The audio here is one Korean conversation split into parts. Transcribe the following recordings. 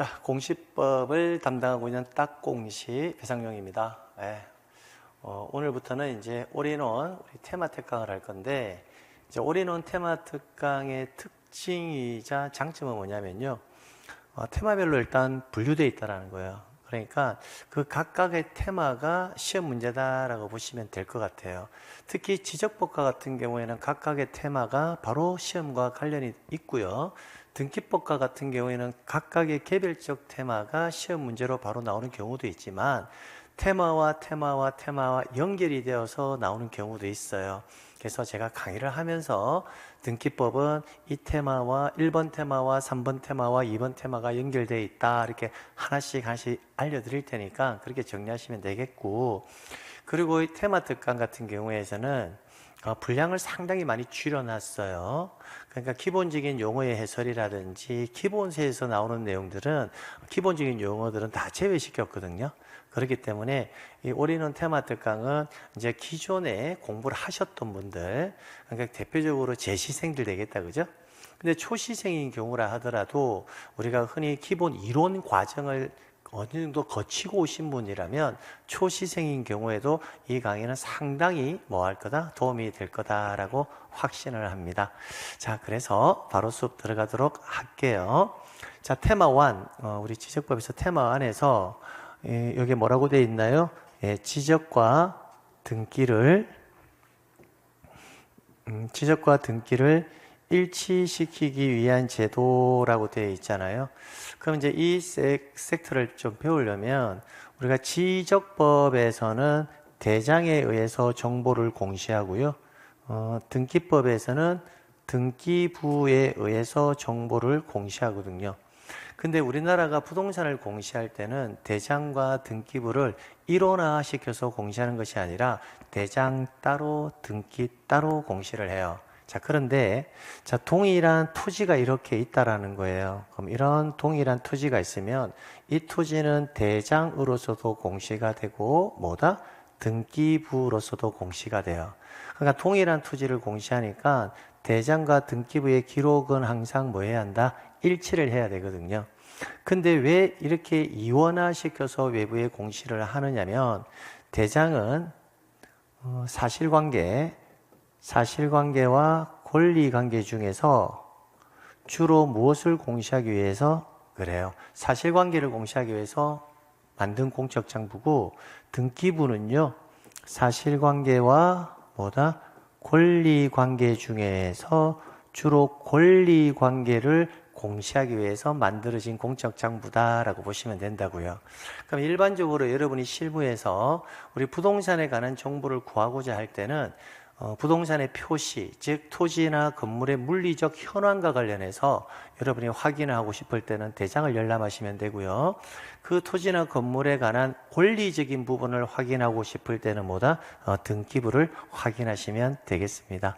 자, 공시법을 담당하고 있는 딱공시 배상용입니다. 네. 오늘부터는 이제 올인원 우리 테마 특강을 할 건데, 이제 올인원 테마 특강의 특징이자 장점은 뭐냐면요. 테마별로 일단 분류되어 있다는 거예요. 그러니까 그 각각의 테마가 시험 문제다라고 보시면 될 것 같아요. 특히 지적법과 같은 경우에는 각각의 테마가 바로 시험과 관련이 있고요. 등기법과 같은 경우에는 각각의 개별적 테마가 시험 문제로 바로 나오는 경우도 있지만 테마와 연결이 되어서 나오는 경우도 있어요. 그래서 제가 강의를 하면서 등기법은 이 테마와 1번 테마와 3번 테마와 2번 테마가 연결되어 있다, 이렇게 하나씩 알려드릴 테니까 그렇게 정리하시면 되겠고, 그리고 이 테마 특강 같은 경우에서는 분량을 상당히 많이 줄여놨어요. 그러니까 기본적인 용어의 해설이라든지 기본서에서 나오는 내용들은, 기본적인 용어들은 다 제외시켰거든요. 그렇기 때문에 이 올인원 테마 특강은 이제 기존에 공부를 하셨던 분들, 그러니까 대표적으로 재시생들 되겠다, 그죠? 근데 초시생인 경우라 하더라도 우리가 흔히 기본 이론 과정을 어느 정도 거치고 오신 분이라면 초시생인 경우에도 이 강의는 상당히 뭐 할 거다? 도움이 될 거다라고 확신을 합니다. 자, 그래서 바로 수업 들어가도록 할게요. 자, 테마 1, 우리 지적법에서 테마 1에서 여기 뭐라고 되어 있나요? 지적과 등기를 일치시키기 위한 제도라고 되어 있잖아요. 그럼 이제 이 섹터를 좀 배우려면 우리가 지적법에서는 대장에 의해서 정보를 공시하고요. 등기법에서는 등기부에 의해서 정보를 공시하거든요. 근데 우리나라가 부동산을 공시할 때는 대장과 등기부를 일원화시켜서 공시하는 것이 아니라 대장 따로 등기 따로 공시를 해요. 자, 그런데 자, 동일한 토지가 이렇게 있다라는 거예요. 그럼 이런 동일한 토지가 있으면 이 토지는 대장으로서도 공시가 되고 뭐다? 등기부로서도 공시가 돼요. 그러니까 동일한 토지를 공시하니까 대장과 등기부의 기록은 항상 뭐 해야 한다? 일치를 해야 되거든요. 근데 왜 이렇게 이원화시켜서 외부에 공시를 하느냐면, 대장은 사실관계와 권리관계 중에서 주로 무엇을 공시하기 위해서 그래요? 사실관계를 공시하기 위해서 만든 공적장부고, 등기부는요 사실관계와 뭐다? 권리관계 중에서 주로 권리관계를 공시하기 위해서 만들어진 공적장부다라고 보시면 된다고요. 그럼 일반적으로 여러분이 실무에서 우리 부동산에 관한 정보를 구하고자 할 때는 부동산의 표시, 즉 토지나 건물의 물리적 현황과 관련해서 여러분이 확인을 하고 싶을 때는 대장을 열람하시면 되고요. 그 토지나 건물에 관한 권리적인 부분을 확인하고 싶을 때는 뭐다? 등기부를 확인하시면 되겠습니다.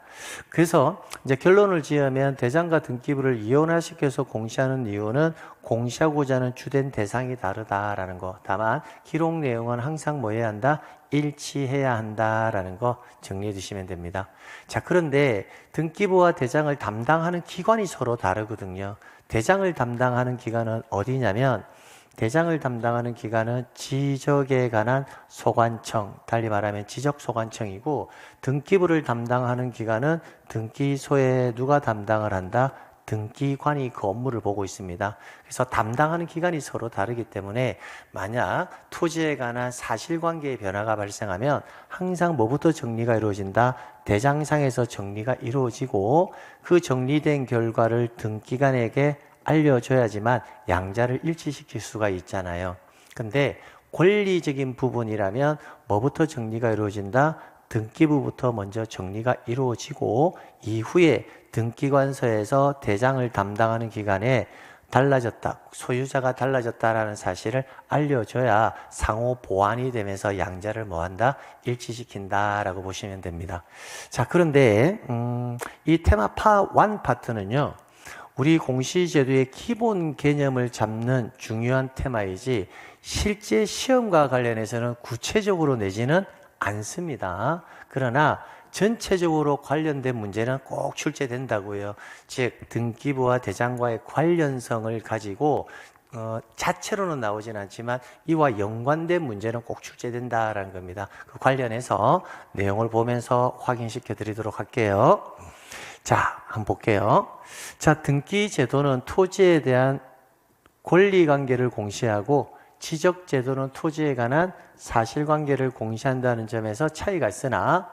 그래서 이제 결론을 지으면 대장과 등기부를 이원화시켜서 공시하는 이유는 공시하고자 하는 주된 대상이 다르다라는 거. 다만 기록 내용은 항상 뭐 해야 한다? 일치해야 한다라는 거 정리해 두시면 됩니다. 자, 그런데 등기부와 대장을 담당하는 기관이 서로 다르거든요. 대장을 담당하는 기관은 어디냐면, 대장을 담당하는 기관은 지적에 관한 소관청, 달리 말하면 지적소관청이고, 등기부를 담당하는 기관은 등기소에 누가 담당을 한다? 등기관이 그 업무를 보고 있습니다. 그래서 담당하는 기관이 서로 다르기 때문에 만약 토지에 관한 사실관계의 변화가 발생하면 항상 뭐부터 정리가 이루어진다? 대장상에서 정리가 이루어지고, 그 정리된 결과를 등기관에게 알려줘야지만 양자를 일치시킬 수가 있잖아요. 근데 권리적인 부분이라면 뭐부터 정리가 이루어진다? 등기부부터 먼저 정리가 이루어지고, 이후에 등기관서에서 대장을 담당하는 기관에 달라졌다, 소유자가 달라졌다라는 사실을 알려줘야 상호 보완이 되면서 양자를 뭐한다? 일치시킨다라고 보시면 됩니다. 자, 그런데 이 테마파 1 파트는요, 우리 공시제도의 기본 개념을 잡는 중요한 테마이지 실제 시험과 관련해서는 구체적으로 내지는 않습니다. 그러나 전체적으로 관련된 문제는 꼭 출제된다고요. 즉 등기부와 대장과의 관련성을 가지고 자체로는 나오진 않지만 이와 연관된 문제는 꼭 출제된다라는 겁니다. 그 관련해서 내용을 보면서 확인시켜 드리도록 할게요. 자, 한번 볼게요. 자, 등기 제도는 토지에 대한 권리관계를 공시하고 지적제도는 토지에 관한 사실관계를 공시한다는 점에서 차이가 있으나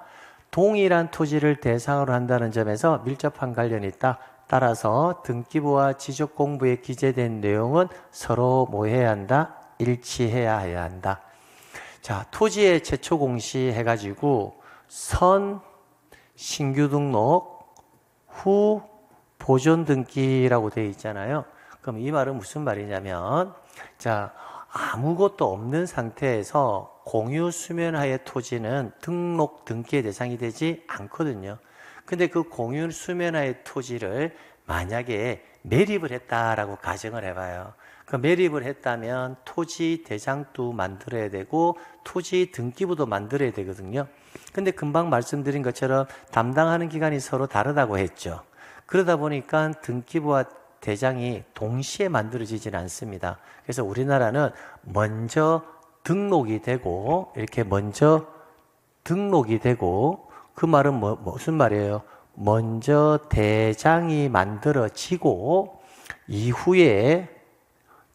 동일한 토지를 대상으로 한다는 점에서 밀접한 관련이 있다. 따라서 등기부와 지적공부에 기재된 내용은 서로 뭐 해야 한다? 일치해야 한다. 자, 토지의 최초 공시 해가지고 선 신규 등록 후 보존 등기라고 되어 있잖아요. 그럼 이 말은 무슨 말이냐면, 자, 아무것도 없는 상태에서 공유 수면하의 토지는 등록 등기의 대상이 되지 않거든요. 근데 그 공유 수면하의 토지를 만약에 매립을 했다라고 가정을 해봐요. 그 매립을 했다면 토지 대장도 만들어야 되고 토지 등기부도 만들어야 되거든요. 근데 금방 말씀드린 것처럼 담당하는 기관이 서로 다르다고 했죠. 그러다 보니까 등기부와 대장이 동시에 만들어지지는 않습니다. 그래서 우리나라는 먼저 등록이 되고, 이렇게 먼저 등록이 되고, 그 말은 무슨 말이에요? 먼저 대장이 만들어지고, 이후에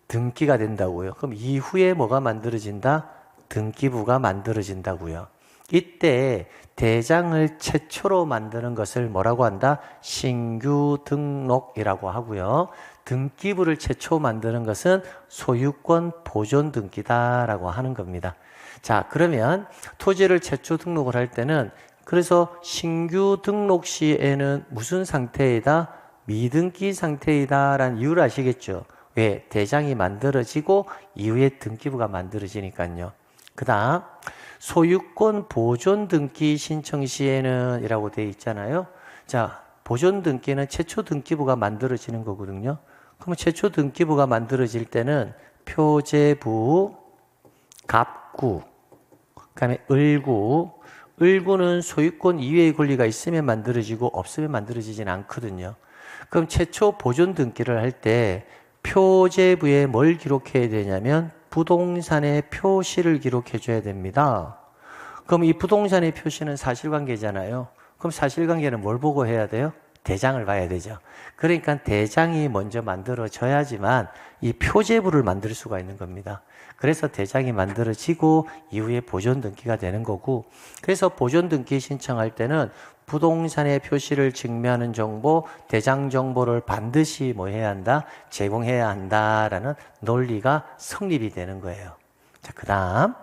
등기가 된다고요. 그럼 이후에 뭐가 만들어진다? 등기부가 만들어진다고요. 이때 대장을 최초로 만드는 것을 뭐라고 한다? 신규 등록이라고 하고요. 등기부를 최초 만드는 것은 소유권 보존 등기다라고 하는 겁니다. 자, 그러면 토지를 최초 등록을 할 때는 그래서 신규 등록 시에는 무슨 상태이다? 미등기 상태이다라는 이유를 아시겠죠? 왜? 대장이 만들어지고 이후에 등기부가 만들어지니까요. 그 다음 소유권 보존 등기 신청 시에는 이라고 되어 있잖아요. 자, 보존 등기는 최초 등기부가 만들어지는 거거든요. 그럼 최초 등기부가 만들어질 때는 표제부, 갑구, 그 다음에 을구. 을구는 소유권 이외의 권리가 있으면 만들어지고 없으면 만들어지진 않거든요. 그럼 최초 보존 등기를 할 때 표제부에 뭘 기록해야 되냐면 부동산의 표시를 기록해 줘야 됩니다. 그럼 이 부동산의 표시는 사실관계잖아요. 그럼 사실관계는 뭘 보고 해야 돼요? 대장을 봐야 되죠. 그러니까 대장이 먼저 만들어져야지만 이 표제부를 만들 수가 있는 겁니다. 그래서 대장이 만들어지고 이후에 보존 등기가 되는 거고, 그래서 보존 등기 신청할 때는 부동산의 표시를 증명하는 정보, 대장 정보를 반드시 뭐 해야 한다? 제공해야 한다라는 논리가 성립이 되는 거예요. 자, 그 다음.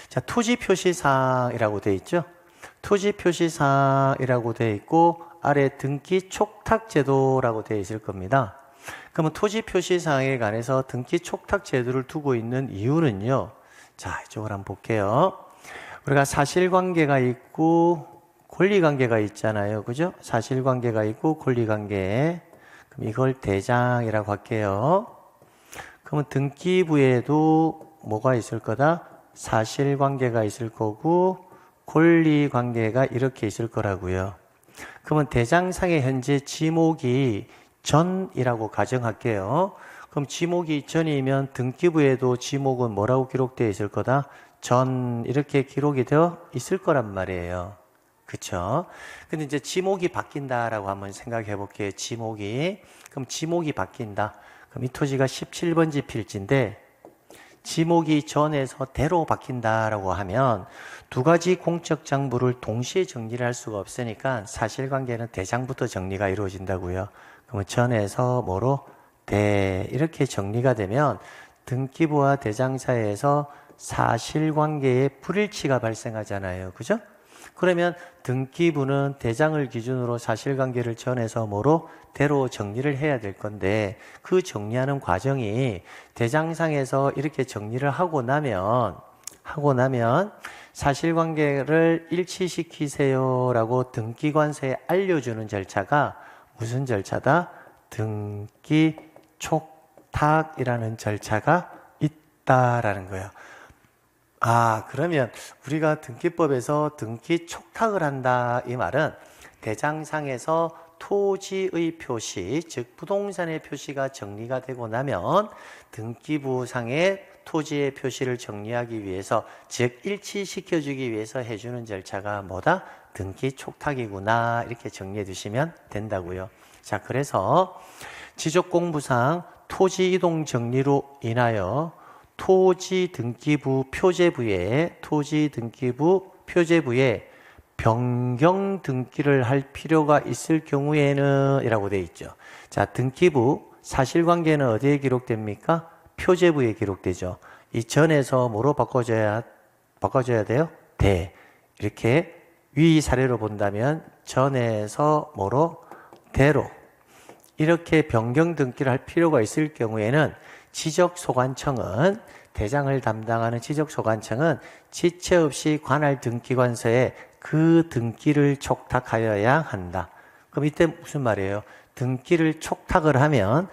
자, 토지 표시사항이라고 되어 있죠? 토지 표시사항이라고 되어 있고, 아래 등기 촉탁 제도라고 되어 있을 겁니다. 그러면 토지 표시사항에 관해서 등기 촉탁 제도를 두고 있는 이유는요. 자, 이쪽으로 한번 볼게요. 우리가 사실관계가 있고 권리관계가 있잖아요. 그죠? 사실관계가 있고 권리관계. 그럼 이걸 대장이라고 할게요. 그러면 등기부에도 뭐가 있을 거다? 사실관계가 있을 거고 권리관계가 이렇게 있을 거라고요. 그러면 대장상의 현재 지목이 전이라고 가정할게요. 그럼 지목이 전이면 등기부에도 지목은 뭐라고 기록되어 있을 거다? 전 이렇게 기록이 되어 있을 거란 말이에요. 그쵸? 근데 이제 지목이 바뀐다라고 한번 생각해 볼게요. 지목이. 그럼 지목이 바뀐다. 그럼 이 토지가 17번지 필지인데 지목이 전에서 대로 바뀐다라고 하면 두 가지 공적 장부를 동시에 정리를 할 수가 없으니까 사실관계는 대장부터 정리가 이루어진다고요. 그러면 전에서 뭐로? 대 이렇게 정리가 되면 등기부와 대장 사이에서 사실관계에 불일치가 발생하잖아요. 그죠? 그러면 등기부는 대장을 기준으로 사실관계를 전해서 뭐로? 대로 정리를 해야 될 건데 그 정리하는 과정이 대장상에서 이렇게 정리를 하고 나면 사실관계를 일치시키세요라고 등기관서에 알려주는 절차가 무슨 절차다? 등기 촉탁이라는 절차가 있다라는 거예요. 아, 그러면 우리가 등기법에서 등기 촉탁을 한다 이 말은 대장상에서 토지의 표시, 즉 부동산의 표시가 정리가 되고 나면 등기부상의 토지의 표시를 정리하기 위해서, 즉 일치시켜주기 위해서 해주는 절차가 뭐다? 등기 촉탁이구나, 이렇게 정리해 두시면 된다고요. 자, 그래서 지적공부상 토지 이동 정리로 인하여 토지 등기부 표제부에 변경 등기를 할 필요가 있을 경우에는 이라고 되어 있죠. 자, 등기부 사실관계는 어디에 기록됩니까? 표제부에 기록되죠. 이 전에서 뭐로 바꿔줘야 돼요? 대. 이렇게 위 사례로 본다면 전에서 뭐로? 대로. 이렇게 변경 등기를 할 필요가 있을 경우에는 지적소관청은, 대장을 담당하는 지적소관청은 지체 없이 관할 등기관서에 그 등기를 촉탁하여야 한다. 그럼 이때 무슨 말이에요? 등기를 촉탁을 하면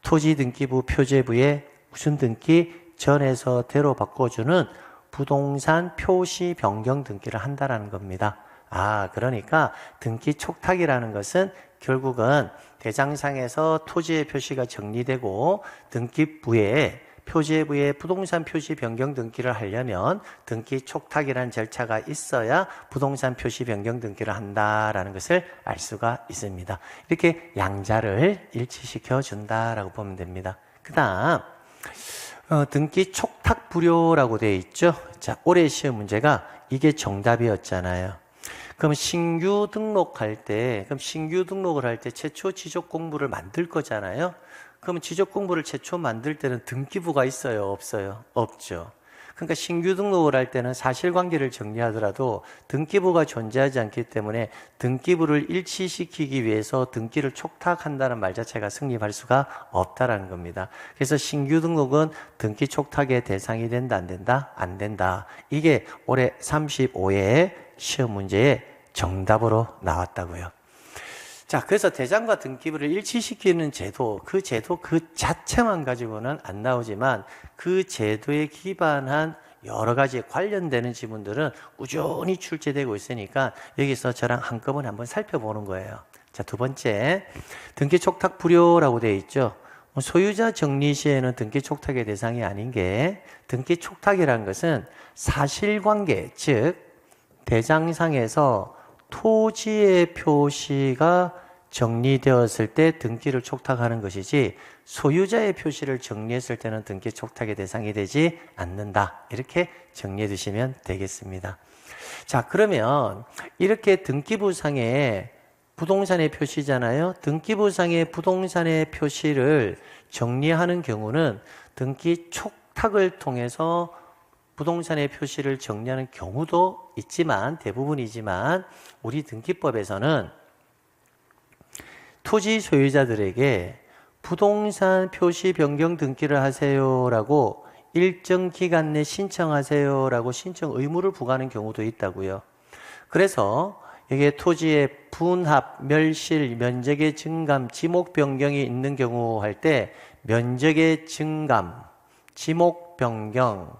토지등기부 표제부에 무슨 등기? 전에서 대로 바꿔주는 부동산 표시 변경 등기를 한다라는 겁니다. 아, 그러니까 등기 촉탁이라는 것은 결국은 대장상에서 토지의 표시가 정리되고 등기부에 표제부에 부동산 표시 변경 등기를 하려면 등기 촉탁이라는 절차가 있어야 부동산 표시 변경 등기를 한다라는 것을 알 수가 있습니다. 이렇게 양자를 일치시켜 준다라고 보면 됩니다. 그 다음 등기 촉탁 불효라고 되어 있죠. 자, 올해 시험 문제가 이게 정답이었잖아요. 그럼 신규 등록을 할 때 최초 지적 공부를 만들 거잖아요. 그럼 지적 공부를 최초 만들 때는 등기부가 있어요, 없어요? 없죠. 그러니까 신규 등록을 할 때는 사실관계를 정리하더라도 등기부가 존재하지 않기 때문에 등기부를 일치시키기 위해서 등기를 촉탁한다는 말 자체가 성립할 수가 없다라는 겁니다. 그래서 신규 등록은 등기 촉탁의 대상이 된다, 안 된다? 안 된다. 이게 올해 35회 시험 문제의 정답으로 나왔다고요. 자, 그래서 대장과 등기부를 일치시키는 제도 그 자체만 가지고는 안 나오지만 그 제도에 기반한 여러 가지 관련되는 지문들은 꾸준히 출제되고 있으니까 여기서 저랑 한꺼번에 한번 살펴보는 거예요. 자, 두 번째, 등기 촉탁 불효라고 되어 있죠. 소유자 정리 시에는 등기 촉탁의 대상이 아닌 게, 등기 촉탁이라는 것은 사실관계, 즉 대장상에서 토지의 표시가 정리되었을 때 등기를 촉탁하는 것이지 소유자의 표시를 정리했을 때는 등기 촉탁의 대상이 되지 않는다. 이렇게 정리해 두시면 되겠습니다. 자, 그러면 이렇게 등기부상에 부동산의 표시잖아요. 등기부상의 부동산의 표시를 정리하는 경우는 등기 촉탁을 통해서 부동산의 표시를 정리하는 경우도 있지만, 대부분이지만 우리 등기법에서는 토지 소유자들에게 부동산 표시 변경 등기를 하세요라고 일정 기간 내 신청하세요라고 신청 의무를 부과하는 경우도 있다고요. 그래서 이게 토지의 분합, 멸실, 면적의 증감, 지목 변경이 있는 경우 할 때 면적의 증감, 지목 변경,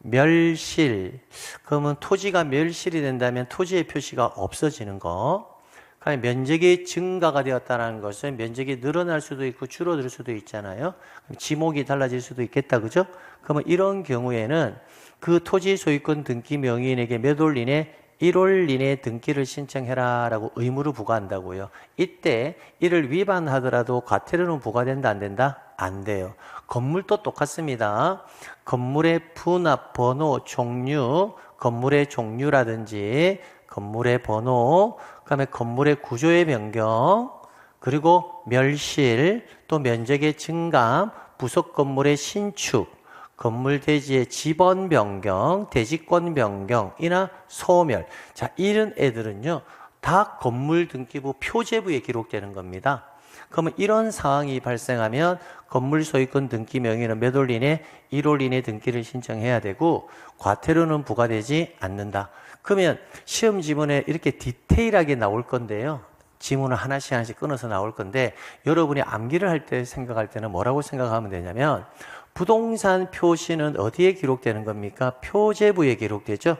멸실, 그러면 토지가 멸실이 된다면 토지의 표시가 없어지는 거. 그러니까 면적이 증가가 되었다는 것은 면적이 늘어날 수도 있고 줄어들 수도 있잖아요. 지목이 달라질 수도 있겠다, 그죠? 그러면 이런 경우에는 그 토지 소유권 등기 명의인에게 몇 월 이내 1월 이내에 등기를 신청해라 라고 의무를 부과한다고요. 이때 이를 위반하더라도 과태료는 부과된다, 안 된다? 안 돼요. 건물도 똑같습니다. 건물의 분합, 번호, 종류, 건물의 종류라든지 건물의 번호, 그다음에 건물의 구조의 변경, 그리고 멸실, 또 면적의 증감, 부속 건물의 신축, 건물 대지의 지번 변경, 대지권 변경이나 소멸. 자, 이런 애들은요, 다 건물 등기부 표제부에 기록되는 겁니다. 그러면 이런 상황이 발생하면 건물 소유권 등기 명의는 몇 월 이내? 1월 이내 등기를 신청해야 되고 과태료는 부과되지 않는다. 그러면 시험 지문에 이렇게 디테일하게 나올 건데요. 지문을 하나씩 끊어서 나올 건데 여러분이 암기를 할 때 생각할 때는 뭐라고 생각하면 되냐면 부동산 표시는 어디에 기록되는 겁니까? 표제부에 기록되죠.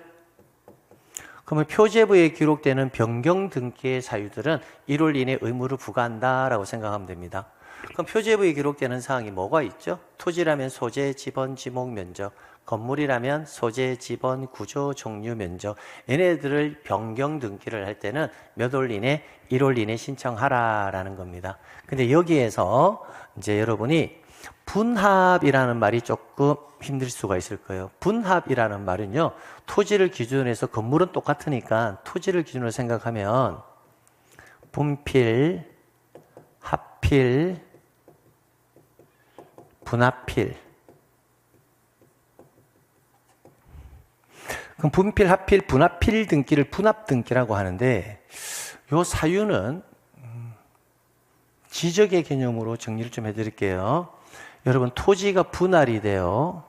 그러면 표제부에 기록되는 변경 등기의 사유들은 1월 이내 의무를 부과한다라고 생각하면 됩니다. 그럼 표제부에 기록되는 사항이 뭐가 있죠? 토지라면 소재, 지번, 지목, 면적, 건물이라면 소재, 지번, 구조, 종류, 면적. 얘네들을 변경 등기를 할 때는 몇 월 이내? 1월 이내 신청하라라는 겁니다. 근데 여기에서 이제 여러분이 분합이라는 말이 조금 힘들 수가 있을 거예요. 분합이라는 말은요, 토지를 기준으로 해서 건물은 똑같으니까 토지를 기준으로 생각하면 분필, 합필, 분합필. 그럼 분필, 합필, 분합필 등기를 분합 등기라고 하는데 요 사유는 지적의 개념으로 정리를 좀 해드릴게요. 여러분 토지가 분할이 돼요.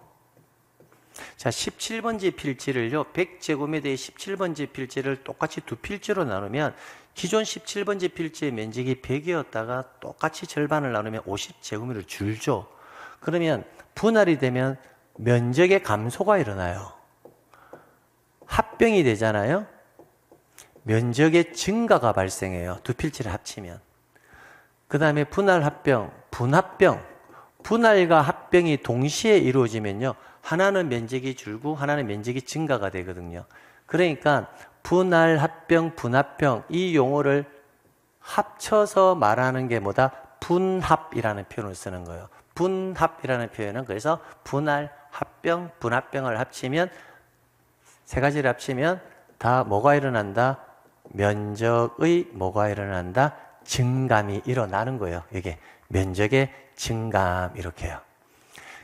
자, 17번지 필지를요, 100제곱미터의 17번지 필지를 똑같이 두 필지로 나누면 기존 17번지 필지의 면적이 100이었다가 똑같이 절반을 나누면 50제곱미터를 줄죠. 그러면 분할이 되면 면적의 감소가 일어나요. 합병이 되잖아요. 면적의 증가가 발생해요. 두 필지를 합치면. 그 다음에 분할 합병, 분합병. 분할과 합병이 동시에 이루어지면요, 하나는 면적이 줄고 하나는 면적이 증가가 되거든요. 그러니까 분할, 합병, 분합병 이 용어를 합쳐서 말하는 게 뭐다? 분합이라는 표현을 쓰는 거예요. 분합이라는 표현은 그래서 분할, 합병, 분합병을 합치면 세 가지를 합치면 다 뭐가 일어난다? 면적의 뭐가 일어난다? 증감이 일어나는 거예요. 이게 면적의 증감 이렇게요.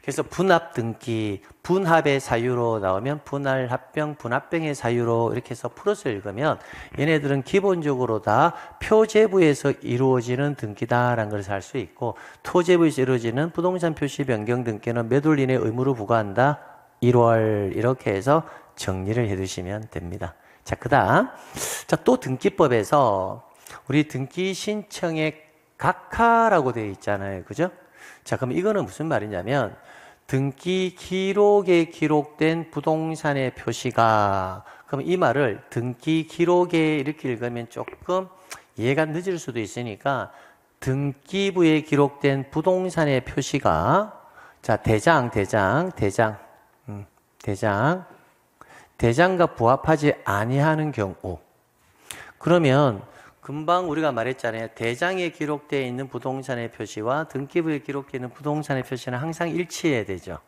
그래서 분합 등기, 분합의 사유로 나오면 분할, 합병, 분합병의 사유로 이렇게 해서 풀어서 읽으면 얘네들은 기본적으로 다 표제부에서 이루어지는 등기다라는 것을 알 수 있고, 토제부에서 이루어지는 부동산 표시 변경 등기는 몇 월 이내 의무를 부과한다? 1월 이렇게 해서 정리를 해두시면 됩니다. 자, 그 다음 자, 또 등기법에서 우리 등기 신청의 각하라고 되어 있잖아요. 그죠? 자, 그럼 이거는 무슨 말이냐면 등기 기록에 기록된 부동산의 표시가, 그럼 이 말을 등기 기록에 이렇게 읽으면 조금 이해가 늦을 수도 있으니까 등기부에 기록된 부동산의 표시가, 자, 대장과 부합하지 아니하는 경우, 그러면 금방 우리가 말했잖아요. 대장에 기록되어 있는 부동산의 표시와 등기부에 기록되어 있는 부동산의 표시는 항상 일치해야 되죠.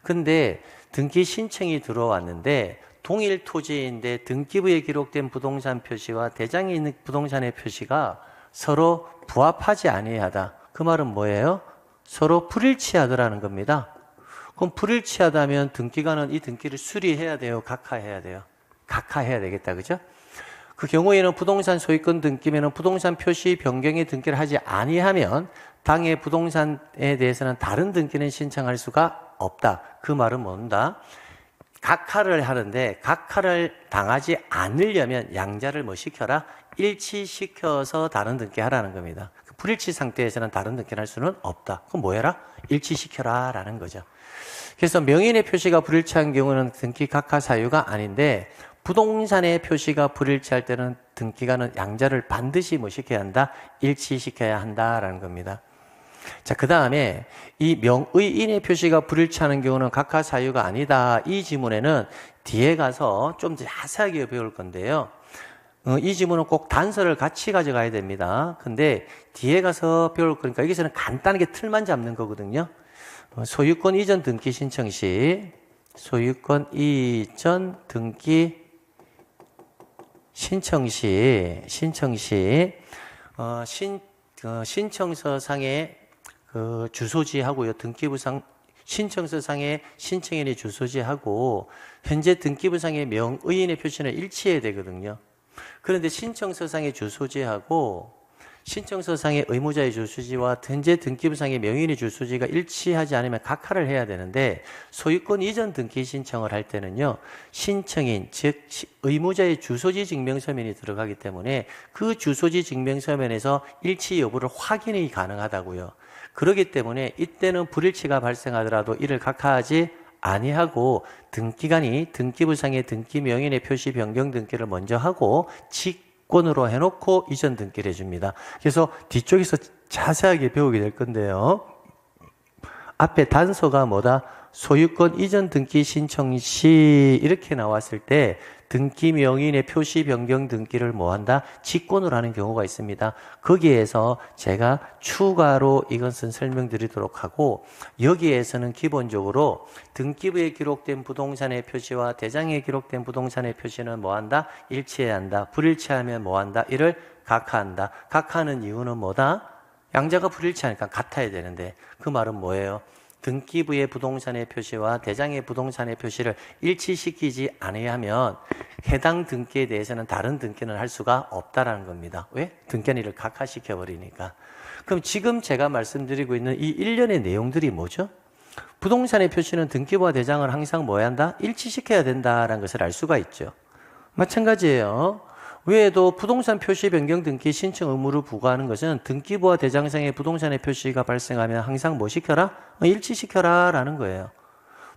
근데 등기 신청이 들어왔는데 동일 토지인데 등기부에 기록된 부동산 표시와 대장에 있는 부동산의 표시가 서로 부합하지 아니하다. 그 말은 뭐예요? 서로 불일치하더라는 겁니다. 그럼 불일치하다면 등기관은 이 등기를 수리해야 돼요? 각하해야 돼요? 각하해야 되겠다. 그죠? 그 경우에는 부동산 소유권 등기면은 부동산 표시 변경의 등기를 하지 아니하면 당해 부동산에 대해서는 다른 등기는 신청할 수가 없다. 그 말은 뭔다? 각하를 하는데 각하를 당하지 않으려면 양자를 뭐 시켜라? 일치시켜서 다른 등기 하라는 겁니다. 불일치 상태에서는 다른 등기를 할 수는 없다. 그럼 뭐 해라? 일치시켜라 라는 거죠. 그래서 명인의 표시가 불일치한 경우는 등기 각하 사유가 아닌데, 부동산의 표시가 불일치할 때는 등기관은 양자를 반드시 뭐 시켜야 한다? 일치시켜야 한다라는 겁니다. 자, 그 다음에 이 명의인의 표시가 불일치하는 경우는 각하 사유가 아니다. 이 지문에는 뒤에 가서 좀 자세하게 배울 건데요. 이 지문은 꼭 단서를 같이 가져가야 됩니다. 근데 뒤에 가서 배울 거니까 여기서는 간단하게 틀만 잡는 거거든요. 소유권 이전 등기 신청 시, 소유권 이전 등기 신청 시 신청서상의 그 주소지하고요, 등기부상 신청서상의 신청인의 주소지하고 현재 등기부상의 명의인의 표시는 일치해야 되거든요. 그런데 신청서상의 주소지하고 신청서상의 의무자의 주소지와 현재 등기부상의 명의인의 주소지가 일치하지 않으면 각하를 해야 되는데, 소유권 이전 등기 신청을 할 때는요, 신청인 즉 의무자의 주소지 증명서면이 들어가기 때문에 그 주소지 증명서면에서 일치 여부를 확인이 가능하다고요. 그렇기 때문에 이때는 불일치가 발생하더라도 이를 각하하지 아니하고 등기관이 등기부상의 등기 명인의 표시 변경 등기를 먼저 하고 직권으로 해놓고 이전 등기를 해줍니다. 그래서 뒤쪽에서 자세하게 배우게 될 건데요. 앞에 단서가 뭐다? 소유권 이전 등기 신청 시 이렇게 나왔을 때 등기 명인의 표시 변경 등기를 뭐한다? 직권으로 하는 경우가 있습니다. 거기에서 제가 추가로 이것은 설명드리도록 하고, 여기에서는 기본적으로 등기부에 기록된 부동산의 표시와 대장에 기록된 부동산의 표시는 뭐한다? 일치해야 한다. 불일치하면 뭐한다? 이를 각하한다. 각하하는 이유는 뭐다? 양자가 불일치하니까 같아야 되는데, 그 말은 뭐예요? 등기부의 부동산의 표시와 대장의 부동산의 표시를 일치시키지 아니하면 해당 등기에 대해서는 다른 등기는 할 수가 없다라는 겁니다. 왜? 등기를 각하시켜버리니까. 그럼 지금 제가 말씀드리고 있는 이 일련의 내용들이 뭐죠? 부동산의 표시는 등기부와 대장을 항상 뭐 해야 한다? 일치시켜야 된다라는 것을 알 수가 있죠. 마찬가지예요. 외에도 부동산 표시 변경 등기 신청 의무를 부과하는 것은 등기부와 대장상의 부동산의 표시가 발생하면 항상 뭐 시켜라? 일치시켜라 라는 거예요.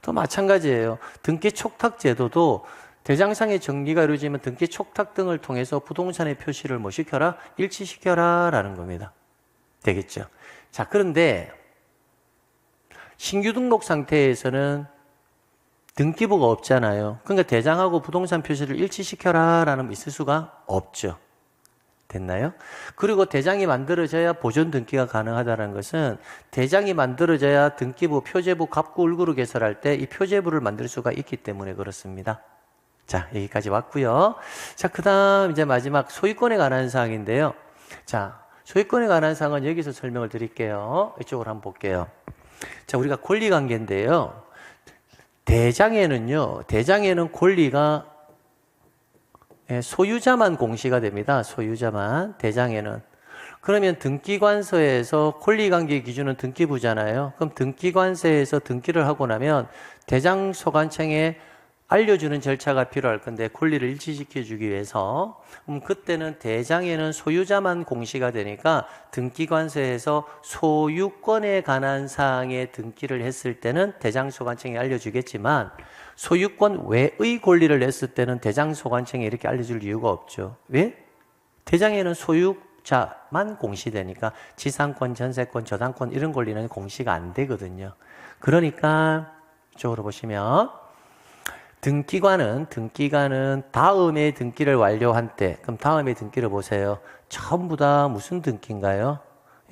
또 마찬가지예요. 등기 촉탁 제도도 대장상의 정리가 이루어지면 등기 촉탁 등을 통해서 부동산의 표시를 뭐 시켜라? 일치시켜라 라는 겁니다. 되겠죠? 자, 그런데 신규 등록 상태에서는 등기부가 없잖아요. 그러니까 대장하고 부동산 표시를 일치시켜라 라는 있을 수가 없죠. 됐나요? 그리고 대장이 만들어져야 보존 등기가 가능하다는 것은 대장이 만들어져야 등기부, 표제부, 갑구, 을구를 개설할 때 이 표제부를 만들 수가 있기 때문에 그렇습니다. 자, 여기까지 왔고요. 자, 그 다음 이제 마지막 소유권에 관한 사항인데요. 자, 소유권에 관한 사항은 여기서 설명을 드릴게요. 이쪽으로 한번 볼게요. 자, 우리가 권리관계인데요. 대장에는 권리가 소유자만 공시가 됩니다. 소유자만. 대장에는. 그러면 등기관서에서 권리관계 기준은 등기부잖아요. 그럼 등기관서에서 등기를 하고 나면 대장 소관청에 알려주는 절차가 필요할 건데 권리를 일치시켜주기 위해서 그때는 대장에는 소유자만 공시가 되니까 등기관서에서 소유권에 관한 사항에 등기를 했을 때는 대장 소관청에 알려주겠지만 소유권 외의 권리를 냈을 때는 대장 소관청에 이렇게 알려줄 이유가 없죠. 왜? 대장에는 소유자만 공시되니까 지상권, 전세권, 저당권 이런 권리는 공시가 안 되거든요. 그러니까 이쪽으로 보시면 등기관은 다음에 등기를 완료한 때, 그럼 다음에 등기를 보세요. 전부 다 무슨 등기인가요?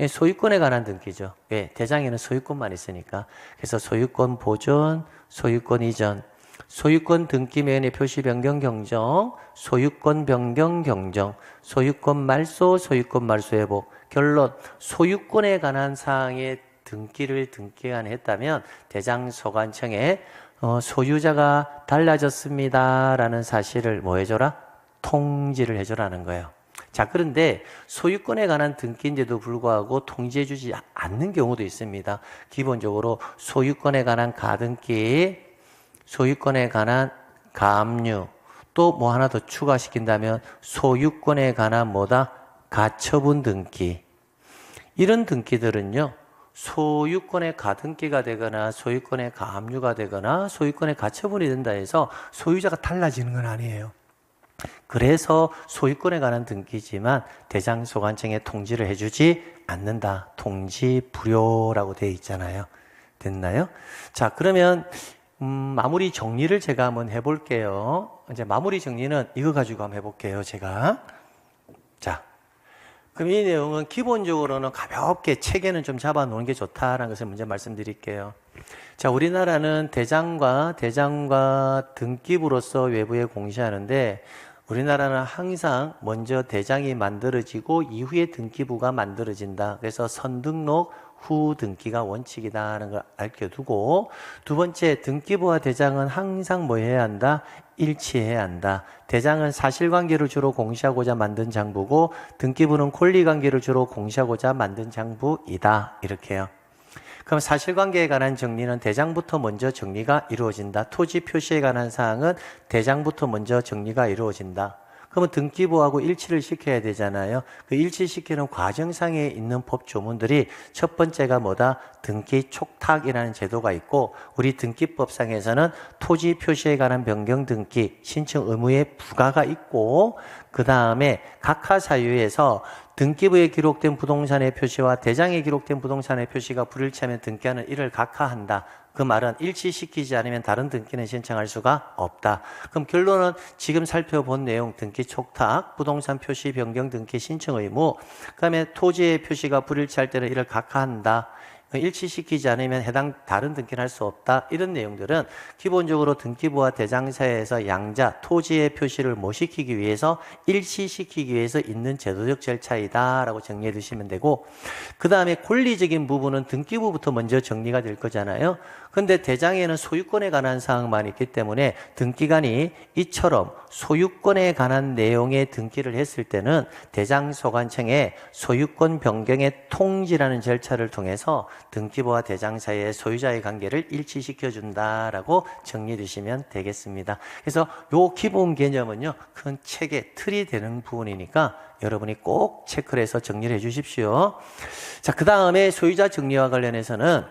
소유권에 관한 등기죠. 왜? 대장에는 소유권만 있으니까. 그래서 소유권 보존, 소유권 이전, 소유권 등기 명의 표시 변경 경정, 소유권 변경 경정, 소유권 말소, 소유권 말소 회복. 결론, 소유권에 관한 사항의 등기를 등기관에 했다면 대장 소관청에 소유자가 달라졌습니다 라는 사실을 뭐 해줘라? 통지를 해줘라는 거예요. 자, 그런데 소유권에 관한 등기인데도 불구하고 통지해주지 않는 경우도 있습니다. 기본적으로 소유권에 관한 가등기, 소유권에 관한 가압류, 또 뭐 하나 더 추가시킨다면 소유권에 관한 뭐다? 가처분 등기. 이런 등기들은요, 소유권의 가등기가 되거나 소유권의 가압류가 되거나 소유권의 가처분이 된다 해서 소유자가 달라지는 건 아니에요. 그래서 소유권에 관한 등기지만 대장 소관청에 통지를 해주지 않는다. 통지 불효라고 되어 있잖아요. 됐나요? 자, 그러면 마무리 정리를 제가 한번 해볼게요. 이제 마무리 정리는 이거 가지고 한번 해볼게요. 제가. 자. 그럼 이 내용은 기본적으로는 가볍게 체계는 좀 잡아놓는 게 좋다라는 것을 먼저 말씀드릴게요. 자, 우리나라는 대장과 등기부로서 외부에 공시하는데 우리나라는 항상 먼저 대장이 만들어지고 이후에 등기부가 만들어진다. 그래서 선등록 후 등기가 원칙이다라는 걸 알려두고, 두 번째, 등기부와 대장은 항상 뭐 해야 한다? 일치해야 한다. 대장은 사실관계를 주로 공시하고자 만든 장부고 등기부는 권리관계를 주로 공시하고자 만든 장부이다. 이렇게요. 그럼 사실관계에 관한 정리는 대장부터 먼저 정리가 이루어진다. 토지 표시에 관한 사항은 대장부터 먼저 정리가 이루어진다. 그러면 등기부하고 일치를 시켜야 되잖아요. 그 일치시키는 과정상에 있는 법조문들이 첫 번째가 뭐다? 등기 촉탁이라는 제도가 있고 우리 등기법상에서는 토지 표시에 관한 변경 등기 신청 의무의 부과가 있고 그 다음에 각하 사유에서 등기부에 기록된 부동산의 표시와 대장에 기록된 부동산의 표시가 불일치하면 등기하는 이를 각하한다. 그 말은 일치시키지 않으면 다른 등기는 신청할 수가 없다. 그럼 결론은 지금 살펴본 내용 등기 촉탁, 부동산 표시 변경 등기 신청 의무, 그 다음에 토지의 표시가 불일치할 때는 이를 각하한다. 일치시키지 않으면 해당 다른 등기는 할 수 없다. 이런 내용들은 기본적으로 등기부와 대장사에서 양자, 토지의 표시를 못 시키기 위해서 일치시키기 위해서 있는 제도적 절차이다 라고 정리해 두시면 되고 그 다음에 권리적인 부분은 등기부부터 먼저 정리가 될 거잖아요. 근데 대장에는 소유권에 관한 사항만 있기 때문에 등기관이 이처럼 소유권에 관한 내용의 등기를 했을 때는 대장소관청에 소유권 변경의 통지라는 절차를 통해서 등기부와 대장 사이의 소유자의 관계를 일치시켜준다라고 정리해 주시면 되겠습니다. 그래서 요 기본 개념은요, 큰 책의 틀이 되는 부분이니까 여러분이 꼭 체크를 해서 정리를 해 주십시오. 자, 그 다음에 소유자 정리와 관련해서는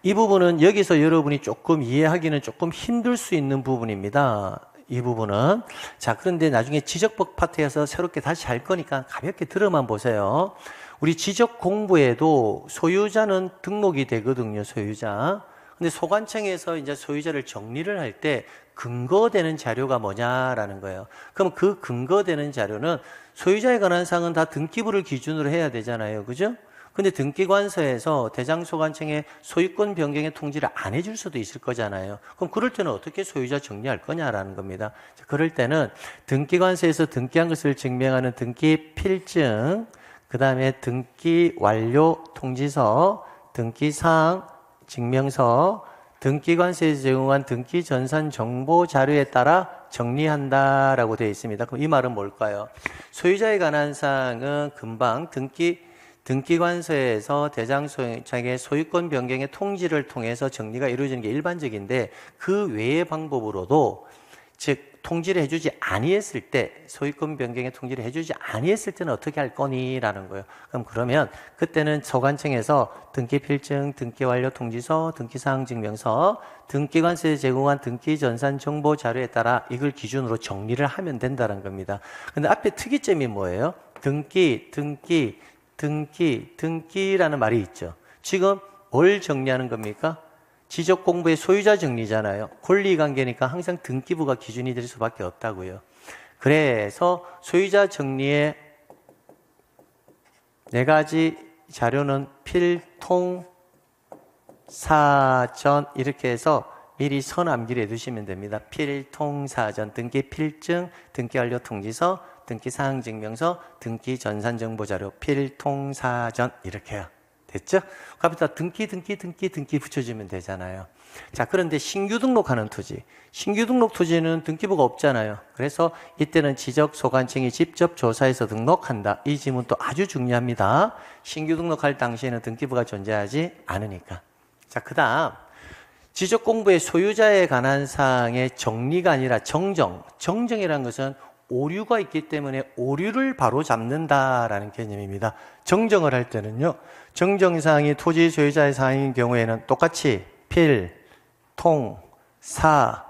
이 부분은 여기서 여러분이 조금 이해하기는 조금 힘들 수 있는 부분입니다. 이 부분은. 자, 그런데 나중에 지적법 파트에서 새롭게 다시 할 거니까 가볍게 들어만 보세요. 우리 지적 공부에도 소유자는 등록이 되거든요, 소유자. 근데 소관청에서 이제 소유자를 정리를 할 때 근거되는 자료가 뭐냐라는 거예요. 그럼 그 근거되는 자료는 소유자에 관한 사항은 다 등기부를 기준으로 해야 되잖아요. 그죠? 근데 등기관서에서 대장소관청에 소유권 변경의 통지를 안 해줄 수도 있을 거잖아요. 그럼 그럴 때는 어떻게 소유자 정리할 거냐라는 겁니다. 그럴 때는 등기관서에서 등기한 것을 증명하는 등기 필증, 그 다음에 등기 완료 통지서, 등기사항 증명서, 등기관서에서 제공한 등기 전산 정보 자료에 따라 정리한다라고 되어 있습니다. 그럼 이 말은 뭘까요? 소유자에 관한 사항은 금방 등기관서에서 대장소유자에게 소유권 변경의 통지를 통해서 정리가 이루어지는 게 일반적인데 그 외의 방법으로도 즉 통지를 해주지 아니했을 때 소유권 변경의 통지를 해주지 아니했을 때는 어떻게 할 거니라는 거예요. 그러면 그때는 소관청에서 등기필증, 등기완료 통지서, 등기사항 증명서, 등기관서에 제공한 등기 전산 정보 자료에 따라 이걸 기준으로 정리를 하면 된다는 겁니다. 근데 앞에 특이점이 뭐예요? 등기라는 말이 있죠. 지금 뭘 정리하는 겁니까? 지적 공부의 소유자 정리잖아요. 권리관계니까 항상 등기부가 기준이 될 수밖에 없다고요. 그래서 소유자 정리의 네 가지 자료는 필통, 사전 이렇게 해서 미리 서남기를 해두시면 됩니다. 필통, 사전, 등기 필증, 등기 완료 통지서, 등기 사항 증명서, 등기 전산 정보 자료, 필통, 사전 이렇게요. 됐죠? 그러니까 등기 붙여주면 되잖아요. 자, 그런데 신규 등록하는 토지. 신규 등록 토지는 등기부가 없잖아요. 그래서 이때는 지적소관청이 직접 조사해서 등록한다. 이 지문도 아주 중요합니다. 신규 등록할 당시에는 등기부가 존재하지 않으니까. 자, 그 다음 지적공부의 소유자에 관한 사항의 정리가 아니라 정정. 정정이라는 것은 오류가 있기 때문에 오류를 바로 잡는다라는 개념입니다. 정정을 할 때는요, 정정사항이 토지 소유자의 사항인 경우에는 똑같이 필, 통, 사,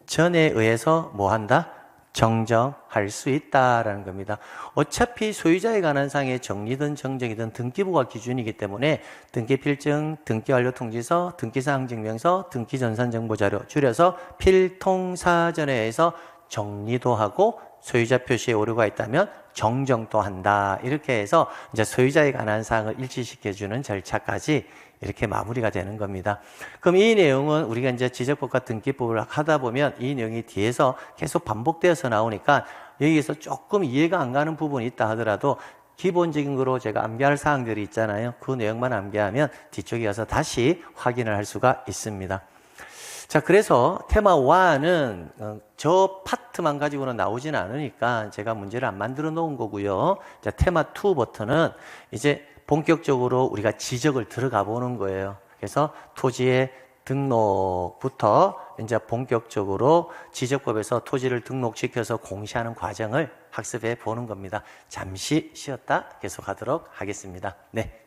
전에 의해서 뭐 한다? 정정할 수 있다라는 겁니다. 어차피 소유자에 관한 사항의 정리든 정정이든 등기부가 기준이기 때문에 등기필증, 등기완료통지서, 등기사항증명서, 등기전산정보자료 줄여서 필통사전에 의해서 정리도 하고 소유자 표시에 오류가 있다면 정정도 한다. 이렇게 해서 이제 소유자에 관한 사항을 일치시켜주는 절차까지 이렇게 마무리가 되는 겁니다. 그럼 이 내용은 우리가 이제 지적법과 등기법을 하다 보면 이 내용이 뒤에서 계속 반복되어서 나오니까 여기에서 조금 이해가 안 가는 부분이 있다 하더라도 기본적인 거로 제가 암기할 사항들이 있잖아요. 그 내용만 암기하면 뒤쪽에 가서 다시 확인을 할 수가 있습니다. 자, 그래서 테마 1은 저 파트만 가지고는 나오지는 않으니까 제가 문제를 안 만들어 놓은 거고요. 자, 테마 2부터는 이제 본격적으로 우리가 지적을 들어가 보는 거예요. 그래서 토지의 등록부터 이제 본격적으로 지적법에서 토지를 등록시켜서 공시하는 과정을 학습해 보는 겁니다. 잠시 쉬었다 계속하도록 하겠습니다. 네.